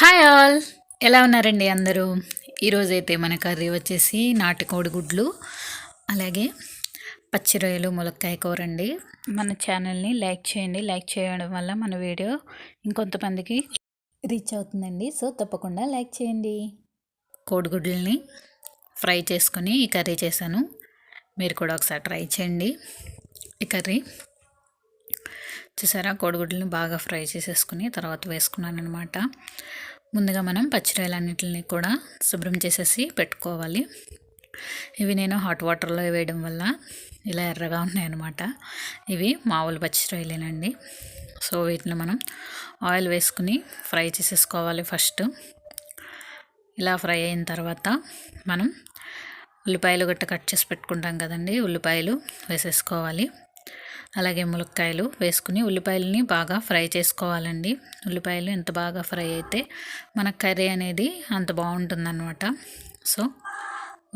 Hi all, ఎలా ఉన్నారండి అందరూ? ఈరోజైతే మన కర్రీ వచ్చేసి నాటుకోడి గుడ్లు, అలాగే పచ్చి రొయ్యలు, ములక్కాయ కూర అండి. మన ఛానల్ని లైక్ చేయండి. లైక్ చేయడం వల్ల మన వీడియో ఇంకొంతమందికి రీచ్ అవుతుందండి. సో తప్పకుండా లైక్ చేయండి. కోడిగుడ్లని ఫ్రై చేసుకొని ఈ కర్రీ చేశాను. మీరు కూడా ఒకసారి ట్రై చేయండి. ఈ కర్రీ చూసారా, కోడిగుడ్లని బాగా ఫ్రై చేసేసుకుని తర్వాత వేసుకున్నాను అనమాట. ముందుగా మనం పచ్చిరొయ్యలన్నిటిని కూడా శుభ్రం చేసేసి పెట్టుకోవాలి. ఇవి నేను హాట్ వాటర్లో వేయడం వల్ల ఇలా ఎర్రగా ఉన్నాయన్నమాట. ఇవి మామూలు పచ్చిరొయ్యలేనండి. సో వీటిని మనం ఆయిల్ వేసుకుని ఫ్రై చేసేసుకోవాలి ఫస్ట్. ఇలా ఫ్రై అయిన తర్వాత మనం ఉల్లిపాయలు గట్ట కట్ చేసి పెట్టుకుంటాం కదండి, ఉల్లిపాయలు వేసేసుకోవాలి. అలాగే ములక్కాయలు వేసుకుని ఉల్లిపాయలని బాగా ఫ్రై చేసుకోవాలండి. ఉల్లిపాయలు ఎంత బాగా ఫ్రై అయితే మన కర్రీ అనేది అంత బాగుంటుందన్నమాట. సో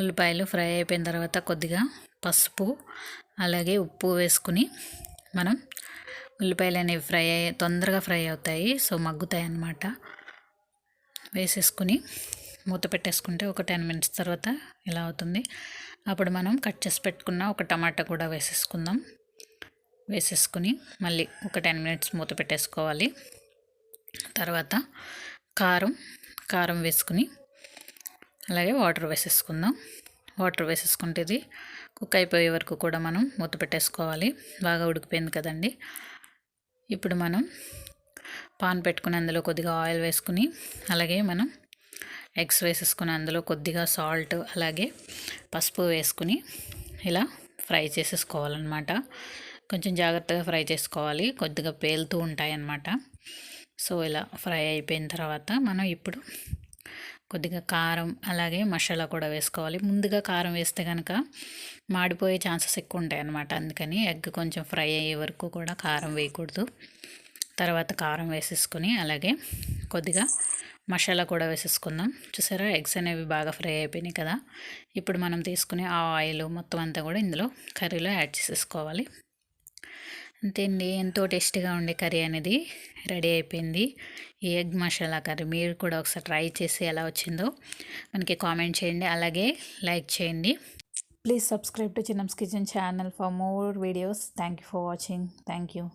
ఉల్లిపాయలు ఫ్రై అయిపోయిన తర్వాత కొద్దిగా పసుపు అలాగే ఉప్పు వేసుకుని మనం ఉల్లిపాయలు అనేవి తొందరగా ఫ్రై అవుతాయి, సో మగ్గుతాయి అన్నమాట. వేసేసుకుని మూత పెట్టేసుకుంటే ఒక 10 మినిట్స్ తర్వాత ఇలా అవుతుంది. అప్పుడు మనం కట్ చేసి పెట్టుకున్న ఒక టమాటా కూడా వేసేసుకుని మళ్ళీ ఒక 10 మినిట్స్ మూత పెట్టేసుకోవాలి. తర్వాత కారం వేసుకుని అలాగే వాటర్ వేసేసుకుందాం. వాటర్ వేసేసుకుంటే ఇది కుక్ అయిపోయే వరకు కూడా మనం మూత పెట్టేసుకోవాలి. బాగా ఉడికిపోయింది కదండి. ఇప్పుడు మనం పాన్ పెట్టుకుని అందులో కొద్దిగా ఆయిల్ వేసుకుని అలాగే మనం ఎగ్స్ వేసేసుకుని అందులో కొద్దిగా సాల్ట్ అలాగే పసుపు వేసుకుని ఇలా ఫ్రై చేసేసుకోవాలన్నమాట. కొంచెం జాగ్రత్తగా ఫ్రై చేసుకోవాలి, కొద్దిగా పేలుతూ ఉంటాయి అన్నమాట. సో ఇలా ఫ్రై అయిపోయిన తర్వాత మనం ఇప్పుడు కొద్దిగా కారం అలాగే మసాలా కూడా వేసుకోవాలి. ముందుగా కారం వేస్తే కనుక మాడిపోయే ఛాన్సెస్ ఎక్కువ ఉంటాయి అన్నమాట. అందుకని ఎగ్ కొంచెం ఫ్రై అయ్యే వరకు కూడా కారం వేయకూడదు. తర్వాత కారం వేసేసుకొని అలాగే కొద్దిగా మసాలా కూడా వేసేసుకుందాం. చూసారా, ఎగ్స్ అనేవి బాగా ఫ్రై అయిపోయినాయి కదా. ఇప్పుడు మనం తీసుకునే ఆ ఆయిల్ మొత్తం అంతా కూడా ఇందులో కర్రీలో యాడ్ చేసేసుకోవాలి. అంతే అండి, ఎంతో టేస్టీగా ఉండే కర్రీ అనేది రెడీ అయిపోయింది. ఈ ఎగ్ మసాలా కర్రీ మీరు కూడా ఒకసారి ట్రై చేసి ఎలా వచ్చిందో మనకి కామెంట్ చేయండి, అలాగే లైక్ చేయండి. Please subscribe to Chinnam's Kitchen channel for more videos. Thank you for watching. Thank you.